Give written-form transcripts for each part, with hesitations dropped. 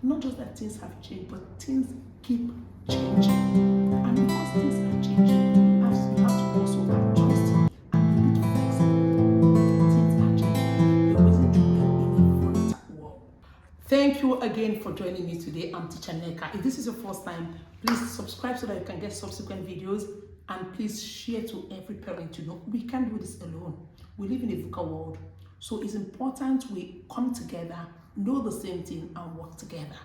Not just that things have changed, but things keep changing. And because things are changing, you have to also adjust and be a bit flexible. Things are changing. You're raising children in a volatile world. Thank you again for joining me today. I'm Teacher Neka. If this is your first time, please subscribe so that you can get subsequent videos, and please share to every parent. We can't do this alone. We live in a VUCA world, so it's important we come together, know the same thing, and work together.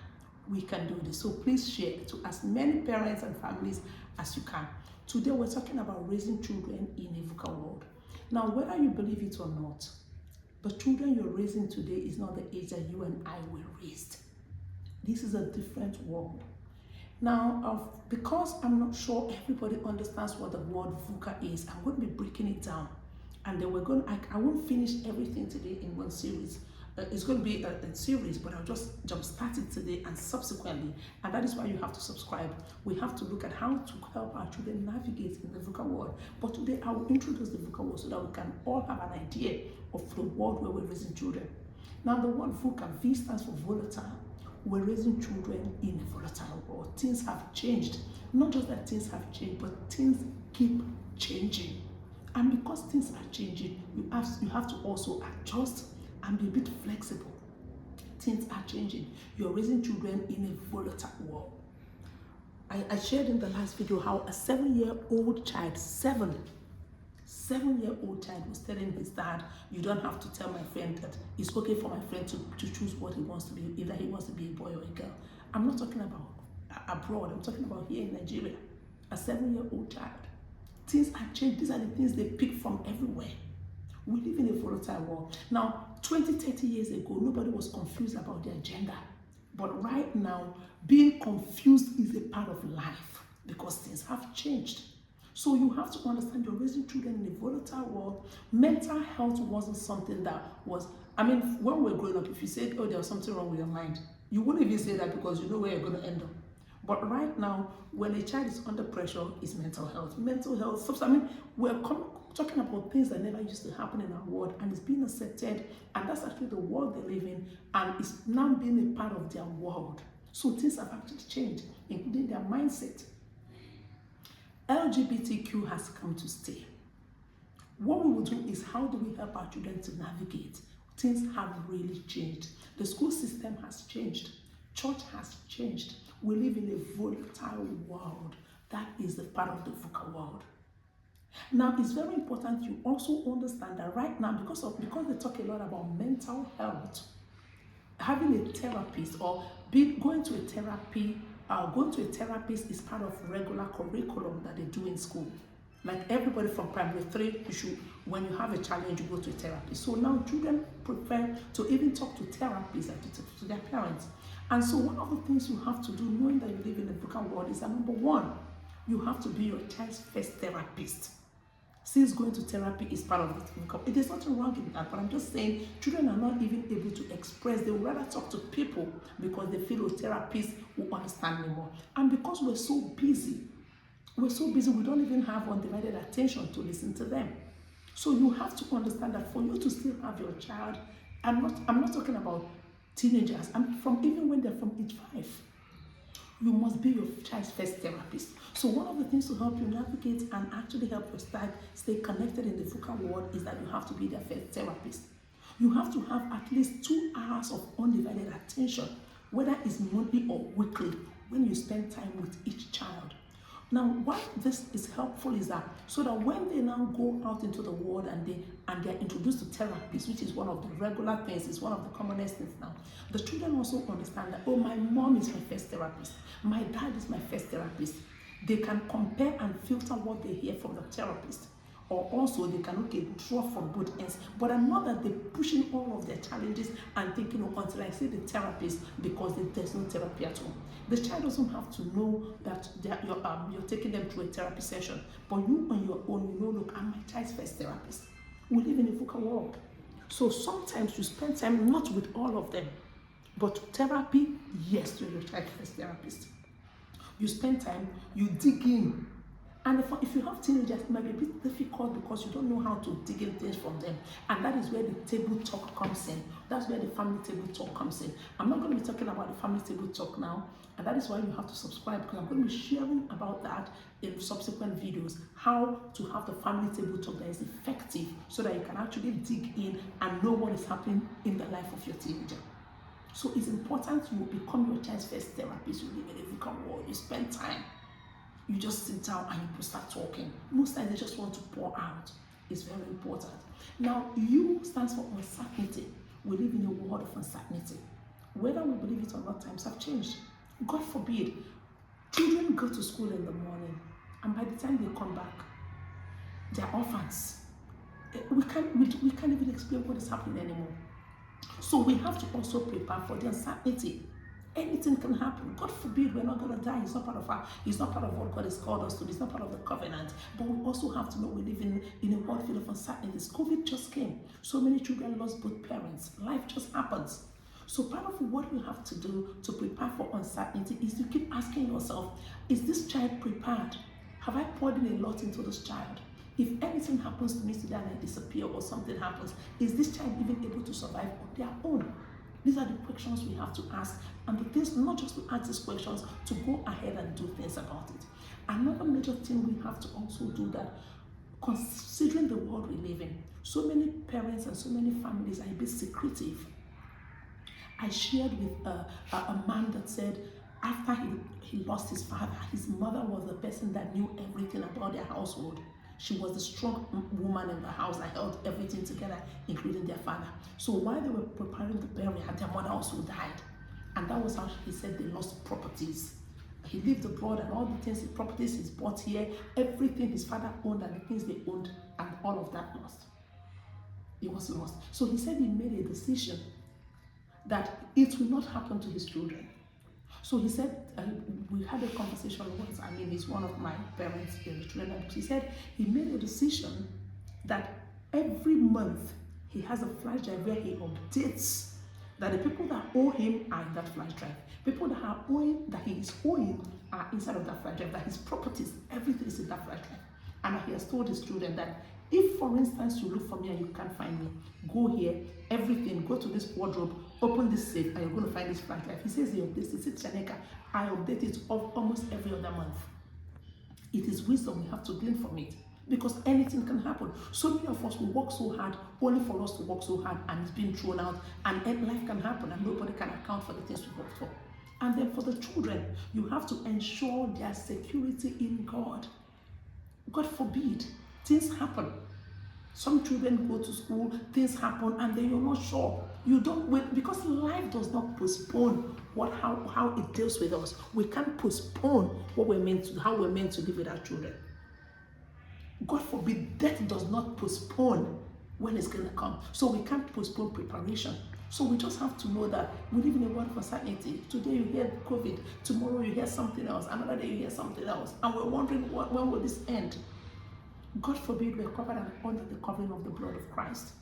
We can do this. So please share to as many parents and families as you can. Today we're talking about raising children in a VUCA world. Now, whether you believe it or not, the children you're raising today is not the age that you and I were raised. This is a different world. Now, because I'm not sure everybody understands what the word VUCA is, I'm going to be breaking it down. And then I won't finish everything today in one series. It's going to be a series, but I'll just jump start it today and subsequently. And that is why you have to subscribe. We have to look at how to help our children navigate in the VUCA world. But today I will introduce the VUCA world so that we can all have an idea of the world where we're raising children. Now, the word VUCA, V stands for volatile. We're raising children in a volatile world. Things have changed. Not just that things have changed, but things keep changing. And because things are changing, you have to also adjust and be a bit flexible. Things are changing. You're raising children in a volatile world. I shared in the last video how a 7-year-old child, seven-year-old child was telling his dad, you don't have to tell my friend that it's okay for my friend to choose what he wants to be, either he wants to be a boy or a girl. I'm not talking about abroad, I'm talking about here in Nigeria. A 7-year-old child. Things are changed. These are the things they pick from everywhere. We live in a volatile world. Now, 20, 30 years ago, nobody was confused about their gender. But right now, being confused is a part of life because things have changed. So you have to understand you're raising children in a volatile world. Mental health wasn't something that was, when we were growing up, if you said, oh, there was something wrong with your mind, you wouldn't even say that because you know where you're going to end up. But right now, when a child is under pressure, it's mental health. Mental health, we're talking about things that never used to happen in our world, and it's being accepted, and that's actually the world they live in, and it's now being a part of their world. So things have actually changed, including their mindset. LGBTQ has come to stay. What we will do is, how do we help our children to navigate? Things have really changed. The school system has changed. Church has changed. We live in a volatile world. That is the part of the VUCA world. Now, it's very important you also understand that right now, because they talk a lot about mental health, having a therapist or going to a therapist is part of regular curriculum that they do in school. Like everybody from primary 3, when you have a challenge, you go to a therapist. So now children prefer to even talk to therapists and to their parents. And so one of the things you have to do, knowing that you live in a VUCA world, is that number one, you have to be your child's first therapist. Since going to therapy is part of it, there's nothing wrong with that, but I'm just saying children are not even able to express. They would rather talk to people because they feel therapists will understand them more. And because we're so busy, we don't even have undivided attention to listen to them. So you have to understand that for you to still have your child, I'm not talking about teenagers, even when they're from age 5. You must be your child's first therapist. So one of the things to help you navigate and actually help your child stay connected in the VUCA world is that you have to be their first therapist. You have to have at least 2 hours of undivided attention, whether it's monthly or weekly, when you spend time with each child. Now, why this is helpful is that so that when they now go out into the world and they're introduced to therapists, which is one of the regular things, is one of the commonest things now, the children also understand that, oh, my mom is my first therapist, my dad is my first therapist. They can compare and filter what they hear from the therapist, or also they can draw from both ends. But I'm not that they're pushing all of their challenges and thinking, oh, until I see the therapist, because there's no therapy at all. The child doesn't have to know that you're taking them through a therapy session, but you on your own, look, I'm my child's first therapist. We live in a VUCA world. So sometimes you spend time not with all of them, but therapy, yes, you're your child's first therapist. You spend time, you dig in And if you have teenagers, it might be a bit difficult because you don't know how to dig in things from them. And that is where the table talk comes in. That's where the family table talk comes in. I'm not going to be talking about the family table talk now. And that is why you have to subscribe, because I'm going to be sharing about that in subsequent videos. How to have the family table talk that is effective so that you can actually dig in and know what is happening in the life of your teenager. So it's important you become your child's first therapist. You live in a Vuca world. You spend time. You just sit down and you start talking. Most times they just want to pour out. It's very important. Now, U stands for uncertainty. We live in a world of uncertainty. Whether we believe it or not, times have changed. God forbid, children go to school in the morning, and by the time they come back, they're orphans. We can't even explain what is happening anymore. So we have to also prepare for the uncertainty. Anything can happen. God forbid, we're not going to die. It's not part of what God has called us to. It's not part of the covenant. But we also have to know we live in a world full of uncertainties. COVID just came. So many children lost both parents. Life just happens. So part of what we have to do to prepare for uncertainty is to keep asking yourself, is this child prepared? Have I poured in a lot into this child? If anything happens to me today and I disappear or something happens, is this child even able to survive on their own? These are the questions we have to ask, and the things, not just to ask these questions, to go ahead and do things about it. Another major thing we have to also do, that considering the world we live in, so many parents and so many families are a bit secretive. I shared with a man that said after he lost his father, his mother was the person that knew everything about their household. She was the strong woman in the house that held everything together, including their father. So while they were preparing the burial, their mother also died. And that was how he said they lost properties. He lived abroad, and all the things, the properties he's bought here, everything his father owned and the things they owned, and all of that lost. It was lost. So he said he made a decision that it will not happen to his children. So he said, we had a conversation once. I mean, he's one of my parents in the children. He said he made a decision that every month he has a flash drive where he updates that the people that owe him are in that flash drive. People that are owing, that he is owing, are inside of that flash drive. That his properties, everything is in that flash drive. And he has told his children that if, for instance, you look for me and you can't find me, go here, everything, go to this wardrobe, open this safe, and you're going to find this flash drive. He says he updates it. He says, Chaneka, I update it almost every other month. It is wisdom, we have to glean from it, because anything can happen. So many of us will work so hard, only for us to work so hard, and it's been thrown out, and life can happen, and nobody can account for the things we worked for. And then for the children, you have to ensure their security in God. God forbid, things happen. Some children go to school, things happen, and then you're not sure. You don't wait, because life does not postpone how it deals with us. We can't postpone what we're meant to, how we're meant to live with our children. God forbid, death does not postpone when it's going to come. So we can't postpone preparation. So we just have to know that we live in a world of uncertainty. Today you hear COVID, tomorrow you hear something else, another day you hear something else, and we're wondering when will this end? God forbid, we're covered under the covering of the blood of Christ.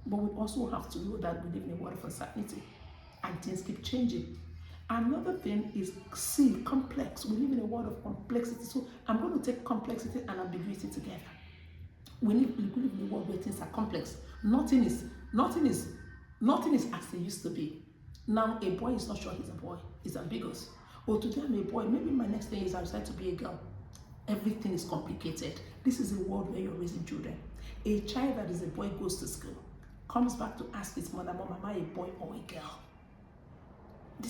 But we also have to know that we live in a world of uncertainty, and things keep changing. Another thing is C, complex. We live in a world of complexity. So I'm going to take complexity and ambiguity together. We live in a world where things are complex. Nothing is as they used to be. Now a boy is not sure he's a boy. He's ambiguous. Or today I'm a boy. Maybe my next thing is I decide to be a girl. Everything is complicated. This is a world where you're raising children. A child that is a boy goes to school, comes back to ask his mother, Mom, am I a boy or a girl?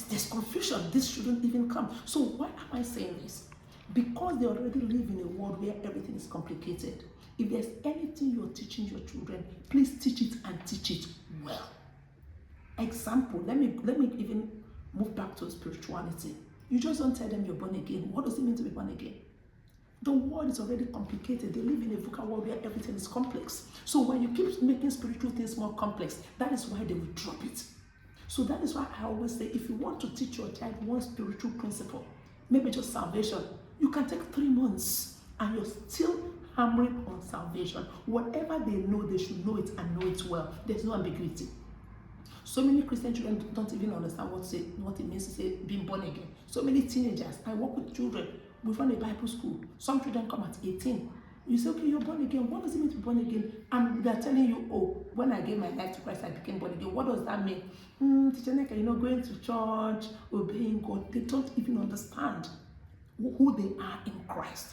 There's confusion. This shouldn't even come. So why am I saying this? Because they already live in a world where everything is complicated. If there's anything you're teaching your children, please teach it, and teach it well. Example, let me even move back to spirituality. You just don't tell them you're born again. What does it mean to be born again? The world is already complicated. They live in a Vuca world where everything is complex. So when you keep making spiritual things more complex, that is why they will drop it. So that is why I always say, if you want to teach your child one spiritual principle, maybe just salvation, you can take 3 months and you're still hammering on salvation. Whatever they know, they should know it and know it well. There's no ambiguity. So many Christian children don't even understand what it means to say being born again. So many teenagers, I work with children We run a Bible school. Some children come at 18. You say, okay, you're born again. What does it mean to be born again? And they're telling you, oh, when I gave my life to Christ, I became born again. What does that mean? Teacher Neka, going to church, obeying God. They don't even understand who they are in Christ.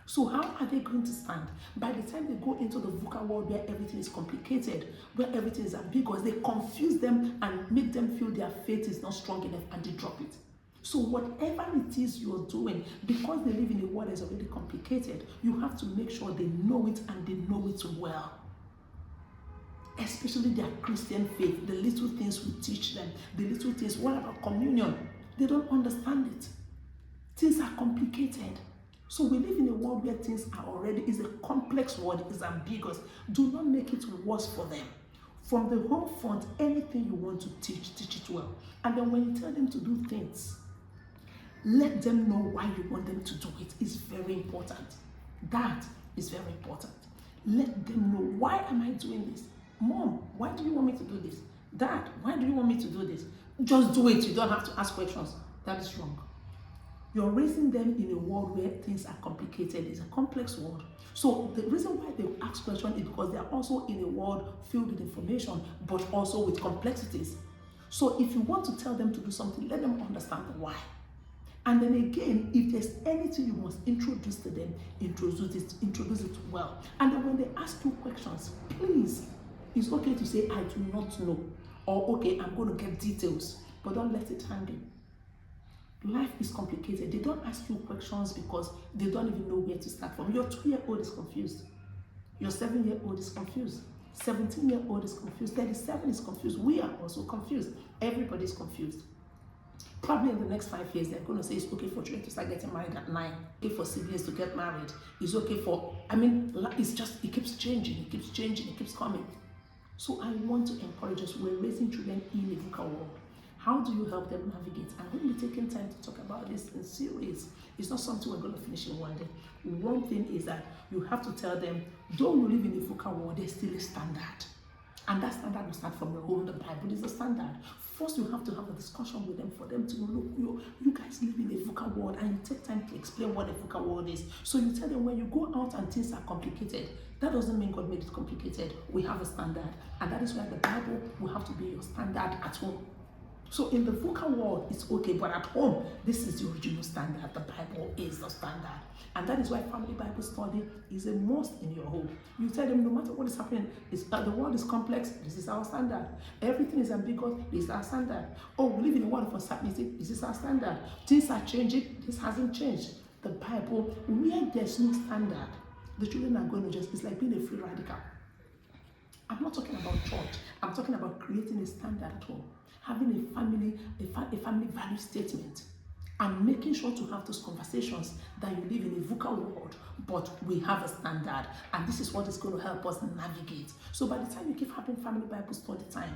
So how are they going to stand? By the time they go into the Vuca world where everything is complicated, where everything is ambiguous, they confuse them and make them feel their faith is not strong enough and they drop it. So whatever it is you're doing, because they live in a world that's already complicated, you have to make sure they know it and they know it well. Especially their Christian faith, the little things we teach them, the little things, what about communion? They don't understand it. Things are complicated. So we live in a world where things are already, is a complex world, is ambiguous. Do not make it worse for them. From the home front, anything you want to teach it well. And then when you tell them to do things, let them know why you want them to do it. It's very important. That is very important. Let them know, why am I doing this? Mom, why do you want me to do this? Dad, why do you want me to do this? Just do it. You don't have to ask questions. That is wrong. You're raising them in a world where things are complicated. It's a complex world. So the reason why they ask questions is because they are also in a world filled with information, but also with complexities. So if you want to tell them to do something, let them understand why. And then again, if there's anything you must introduce to them, introduce it well. And then when they ask you questions, please, it's okay to say, I do not know. Or, okay, I'm going to get details. But don't let it hang. Life is complicated. They don't ask you questions because they don't even know where to start from. Your 2-year-old is confused. Your 7-year-old is confused. 17-year-old is confused. 37 is confused. We are also confused. Everybody is confused. Probably in the next 5 years, they're going to say it's okay for children to start getting married at 9. Okay for siblings to get married. It's okay for, it's just, it keeps changing. It keeps changing. It keeps coming. So I want to encourage us. We're raising children in a Vuca world. How do you help them navigate? I'm going to be taking time to talk about this in series. It's not something we're going to finish in one day. One thing is that you have to tell them, though you live in a Vuca world, there's still a standard. And that standard will start from your home. The Bible is a standard. First, you have to have a discussion with them for them to know, look, you guys live in a Vuca world, and you take time to explain what a Vuca world is. So you tell them, when you go out and things are complicated, that doesn't mean God made it complicated. We have a standard. And that is why the Bible will have to be your standard at home. So in the Vuca world, it's okay, but at home, this is the original standard. The Bible is the standard. And that is why family Bible study is a must in your home. You tell them, no matter what is happening, the world is complex, this is our standard. Everything is ambiguous, this is our standard. Oh, we live in a world of uncertainty, this is our standard. Things are changing, this hasn't changed. The Bible, where there's no standard, the children are going to it's like being a free radical. I'm not talking about church, I'm talking about creating a standard at home. Having a family value statement, and making sure to have those conversations that you live in a Vuca world, but we have a standard, and this is what is going to help us navigate. So by the time you keep having family Bible study time,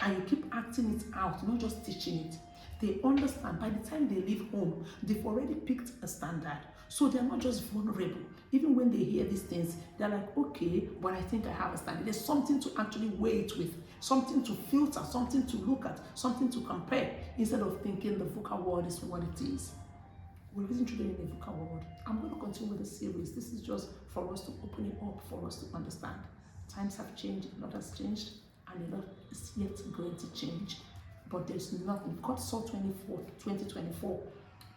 and you keep acting it out, not just teaching it, they understand. By the time they leave home, they've already picked a standard. So they're not just vulnerable. Even when they hear these things, they're like, okay, but I think I have a standard. There's something to actually weigh it with, something to filter, something to look at, something to compare, instead of thinking the Vuca world is what it is. We're raising children in the Vuca world. I'm going to continue with the series. This is just for us to open it up, for us to understand. Times have changed, a lot has changed, and a lot is yet going to change. But there's nothing. God saw 2024.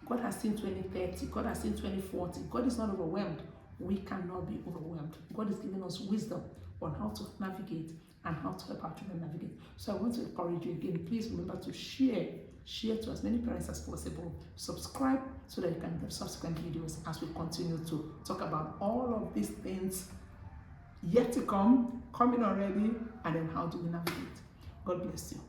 God has seen 2030. God has seen 2040. God is not overwhelmed. We cannot be overwhelmed. God is giving us wisdom on how to navigate and how to help our children navigate. So I want to encourage you again, please remember to share to as many parents as possible. Subscribe so that you can get subsequent videos as we continue to talk about all of these things yet to come, coming already, and then how do we navigate. God bless you.